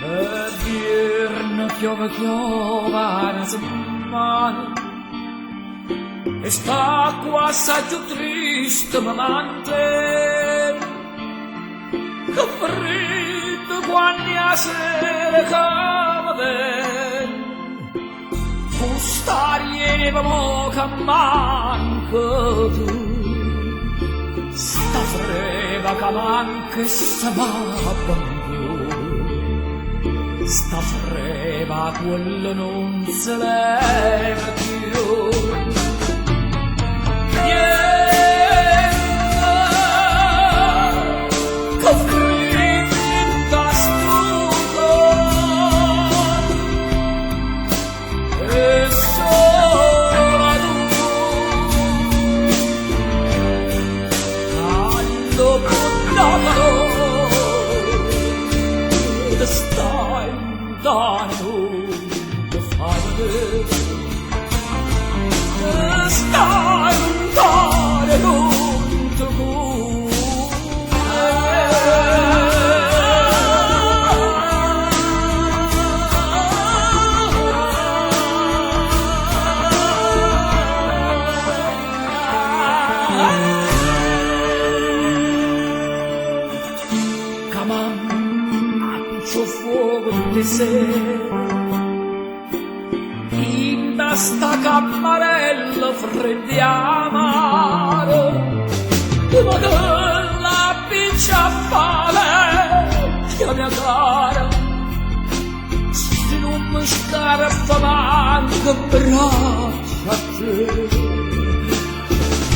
E dirne chiove una settimana e sta qua assai più triste ma mante che freddo quando a sera cade starieva mo che manca tu sta freva che manca e se m'abbandono sta freva quello non se leva più in sta cammarella fredda e amara ma che la piccia fare che la mia cara se non mi scarpa manca braccia a te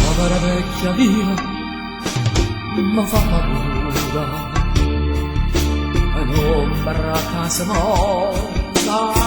povera vecchia via mi fa paura un'ombra a casa morta